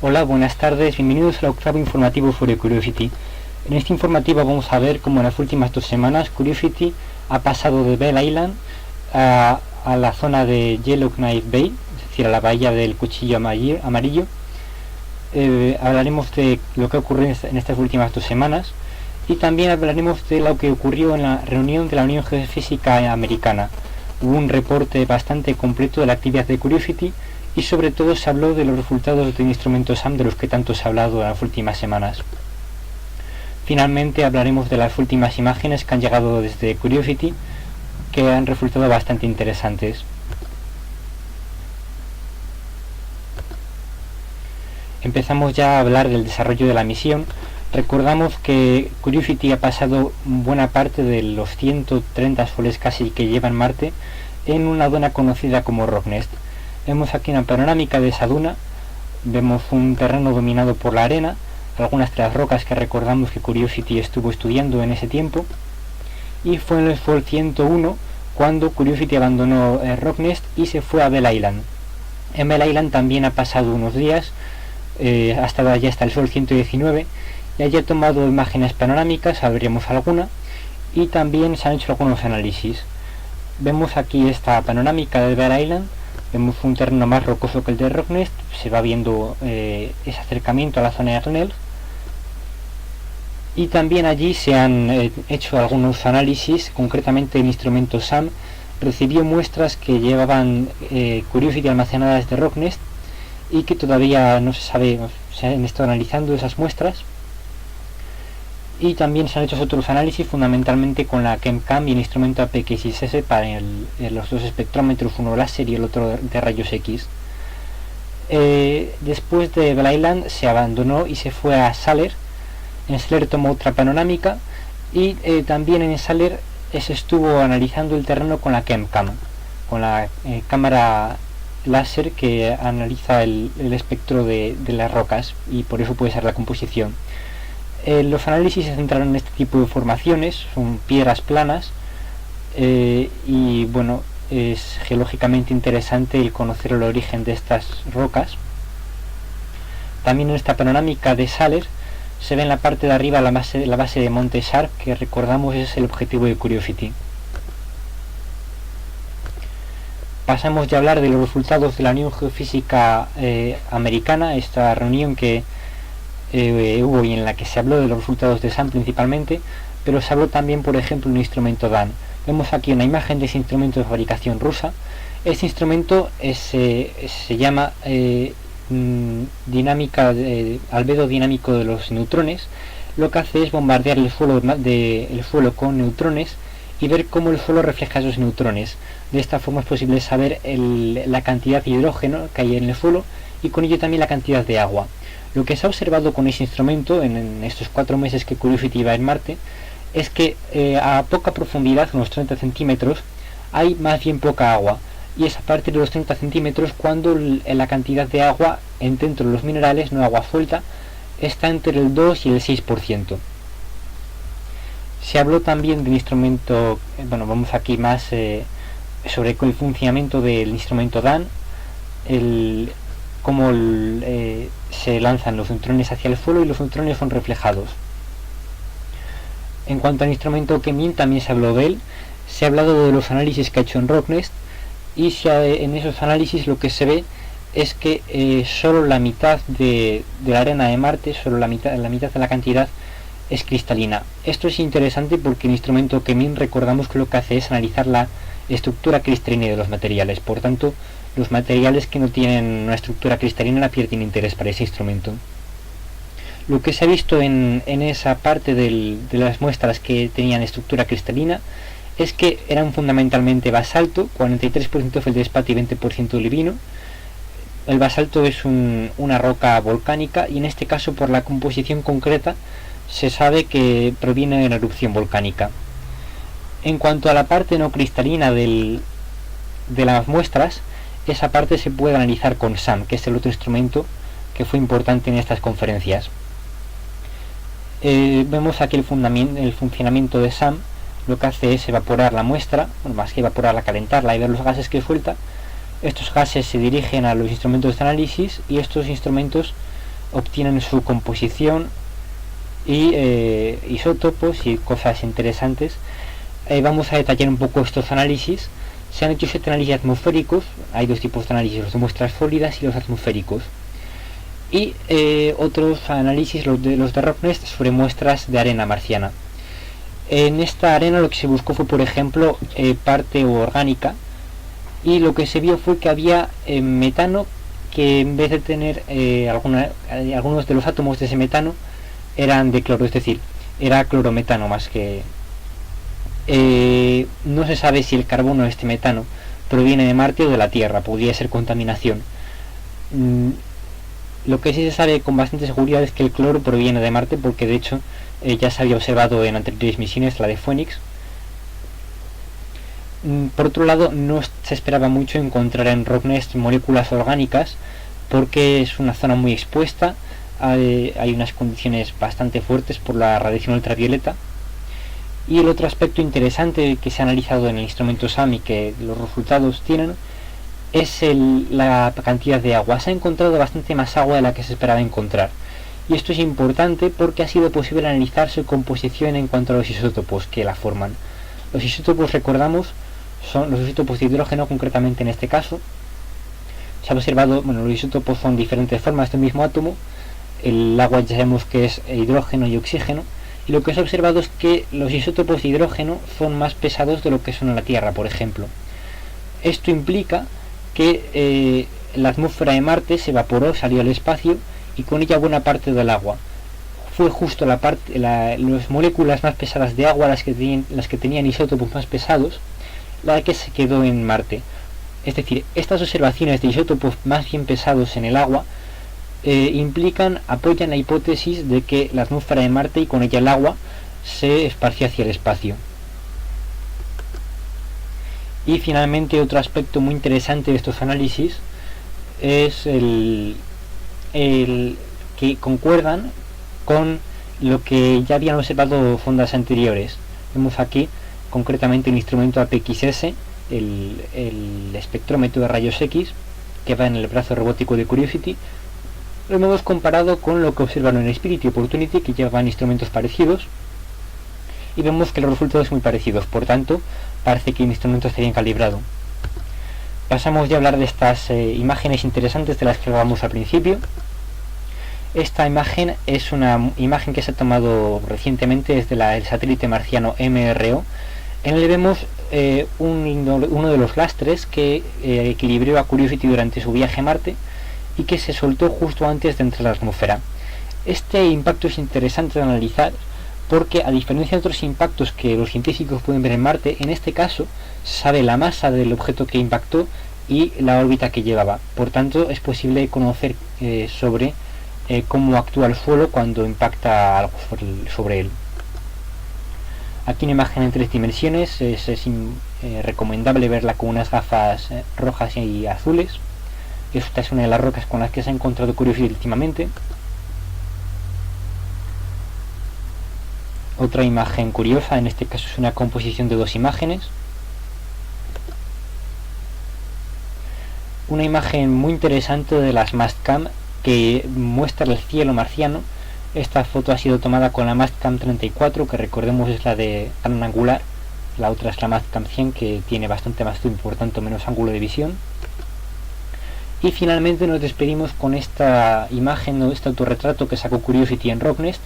Hola, buenas tardes, bienvenidos al octavo informativo sobre Curiosity. En este informativo vamos a ver cómo en las últimas 2 semanas Curiosity ha pasado de Bell Island a la zona de Yellowknife Bay, es decir, a la bahía del cuchillo amarillo. Hablaremos de lo que ocurrió en estas últimas 2 semanas y también hablaremos de lo que ocurrió en la reunión de la Unión Geofísica Americana. Hubo un reporte bastante completo de la actividad de Curiosity y sobre todo se habló de los resultados del instrumento SAM de los que tanto se ha hablado en las últimas semanas. Finalmente hablaremos de las últimas imágenes que han llegado desde Curiosity, que han resultado bastante interesantes. Empezamos ya a hablar del desarrollo de la misión. Recordamos que Curiosity ha pasado buena parte de los 130 soles casi que lleva en Marte en una duna conocida como Rocknest. Vemos aquí una panorámica de esa duna, vemos un terreno dominado por la arena, algunas de las rocas que recordamos que Curiosity estuvo estudiando en ese tiempo, y fue en el Sol 101 cuando Curiosity abandonó Rocknest y se fue a Bell Island. En Bell Island también ha pasado unos días, hasta el Sol 119, y allí ha tomado imágenes panorámicas, habríamos alguna, y también se han hecho algunos análisis. Vemos aquí esta panorámica de Bell Island. Vemos un terreno más rocoso que el de Rocknest, se va viendo ese acercamiento a la zona de Arnell, y también allí se han hecho algunos análisis. Concretamente el instrumento SAM recibió muestras que llevaban Curiosity almacenadas de Rocknest y que todavía no se sabe, se han estado analizando esas muestras, y también se han hecho otros análisis fundamentalmente con la ChemCam y el instrumento APXSS para los dos espectrómetros, uno láser y el otro de rayos X. Después de Bell Island se abandonó y se fue a Saller. En Saller tomó otra panorámica y también en Saller se estuvo analizando el terreno con la ChemCam, con la cámara láser que analiza el espectro de las rocas, y por eso puede ser la composición. Los análisis se centraron en este tipo de formaciones, son piedras planas, y bueno, es geológicamente interesante el conocer el origen de estas rocas. También en esta panorámica de Saller se ve en la parte de arriba la base de Monte Sharp, que recordamos es el objetivo de Curiosity. Pasamos ya a hablar de los resultados de la Unión Geofísica Americana, esta reunión que hubo y en la que se habló de los resultados de SAM principalmente, pero se habló también, por ejemplo, de un instrumento DAN. Vemos aquí una imagen de ese instrumento de fabricación rusa. Este instrumento se llama albedo dinámico de los neutrones. Lo que hace es bombardear el suelo con neutrones y ver cómo el suelo refleja esos neutrones. De esta forma es posible saber la cantidad de hidrógeno que hay en el suelo y con ello también la cantidad de agua. Lo que se ha observado con ese instrumento en estos 4 meses que Curiosity va en Marte es que a poca profundidad, unos 30 centímetros, hay más bien poca agua, y es a partir de los 30 centímetros cuando la cantidad de agua dentro de los minerales, no agua suelta, está entre el 2 y el 6%. Se habló también del instrumento, vamos aquí más sobre el funcionamiento del instrumento DAN, cómo se lanzan los neutrones hacia el suelo y los neutrones son reflejados. En cuanto al instrumento ChemIn, también se habló de él. Se ha hablado de los análisis que ha hecho en Rocknest, y en esos análisis lo que se ve es que solo la mitad de la arena de Marte, solo la mitad de la cantidad es cristalina. Esto es interesante porque el instrumento ChemIn, recordamos que lo que hace es analizar la estructura cristalina de los materiales. Por tanto, los materiales que no tienen una estructura cristalina pierden interés para ese instrumento. Lo que se ha visto en esa parte de las muestras que tenían estructura cristalina es que eran fundamentalmente basalto, 43% feldespato y 20% olivino. El basalto es una roca volcánica, y en este caso, por la composición concreta, se sabe que proviene de una erupción volcánica. En cuanto a la parte no cristalina de las muestras, esa parte se puede analizar con SAM, que es el otro instrumento que fue importante en estas conferencias. Vemos aquí el funcionamiento de SAM. Lo que hace es evaporar la muestra, más que evaporarla, calentarla y ver los gases que suelta. Estos gases se dirigen a los instrumentos de análisis, y estos instrumentos obtienen su composición y isótopos y cosas interesantes. Vamos a detallar un poco estos análisis. Se han hecho 7 análisis atmosféricos. Hay 2 tipos de análisis, los de muestras sólidas y los atmosféricos. Y otros análisis, los de Rocknest, sobre muestras de arena marciana. En esta arena lo que se buscó fue, por ejemplo, parte orgánica, y lo que se vio fue que había metano, que en vez de tener algunos de los átomos de ese metano eran de cloro, es decir, era clorometano más que... no se sabe si el carbono de este metano proviene de Marte o de la Tierra, podría ser contaminación. Lo que sí se sabe con bastante seguridad es que el cloro proviene de Marte, porque de hecho ya se había observado en anteriores misiones, la de Phoenix. Por otro lado, no se esperaba mucho encontrar en Rocknest moléculas orgánicas, porque es una zona muy expuesta, hay unas condiciones bastante fuertes por la radiación ultravioleta. Y el otro aspecto interesante que se ha analizado en el instrumento SAM y que los resultados tienen es la cantidad de agua. Se ha encontrado bastante más agua de la que se esperaba encontrar, y esto es importante porque ha sido posible analizar su composición en cuanto a los isótopos que la forman. Los isótopos, recordamos, son los isótopos de hidrógeno, concretamente en este caso. Se ha observado, bueno, los isótopos son diferentes formas del mismo átomo. El agua ya sabemos que es hidrógeno y oxígeno, y lo que se ha observado es que los isótopos de hidrógeno son más pesados de lo que son en la Tierra, por ejemplo. Esto implica que la atmósfera de Marte se evaporó, salió al espacio, y con ella buena parte del agua. Fue justo las moléculas más pesadas de agua, las que tenían isótopos más pesados, la que se quedó en Marte. Es decir, estas observaciones de isótopos más bien pesados en el agua apoyan la hipótesis de que la atmósfera de Marte y con ella el agua se esparció hacia el espacio. Y finalmente, otro aspecto muy interesante de estos análisis es el que concuerdan con lo que ya habían observado sondas anteriores. Vemos aquí concretamente el instrumento APXS, el espectrómetro de rayos X que va en el brazo robótico de Curiosity. Lo hemos comparado con lo que observaron en Spirit y Opportunity, que llevan instrumentos parecidos, y vemos que los resultados son muy parecidos. Por tanto, parece que el instrumento está bien calibrado. Pasamos ya a hablar de estas imágenes interesantes de las que hablábamos al principio. Esta imagen es una imagen que se ha tomado recientemente desde el satélite marciano MRO, en el que vemos uno de los lastres que equilibró a Curiosity durante su viaje a Marte y que se soltó justo antes de entrar a la atmósfera. Este impacto es interesante de analizar porque, a diferencia de otros impactos que los científicos pueden ver en Marte, en este caso se sabe la masa del objeto que impactó y la órbita que llevaba. Por tanto, es posible conocer sobre cómo actúa el suelo cuando impacta algo sobre él. Aquí una imagen en 3 dimensiones, es recomendable verla con unas gafas rojas y azules. Esta es una de las rocas con las que se ha encontrado Curiosity últimamente. Otra imagen curiosa, en este caso es una composición de 2 imágenes. Una imagen muy interesante de las Mastcam que muestra el cielo marciano. Esta foto ha sido tomada con la Mastcam 34, que recordemos es la de gran angular. La otra es la Mastcam 100, que tiene bastante más zoom, por tanto menos ángulo de visión. Y finalmente nos despedimos con esta imagen o este autorretrato que sacó Curiosity en Rocknest.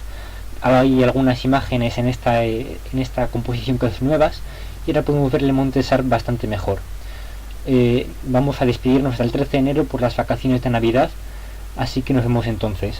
Hay algunas imágenes en esta composición que son nuevas, y ahora podemos ver el monte SAR bastante mejor. Vamos a despedirnos hasta el 13 de enero por las vacaciones de Navidad, así que nos vemos entonces.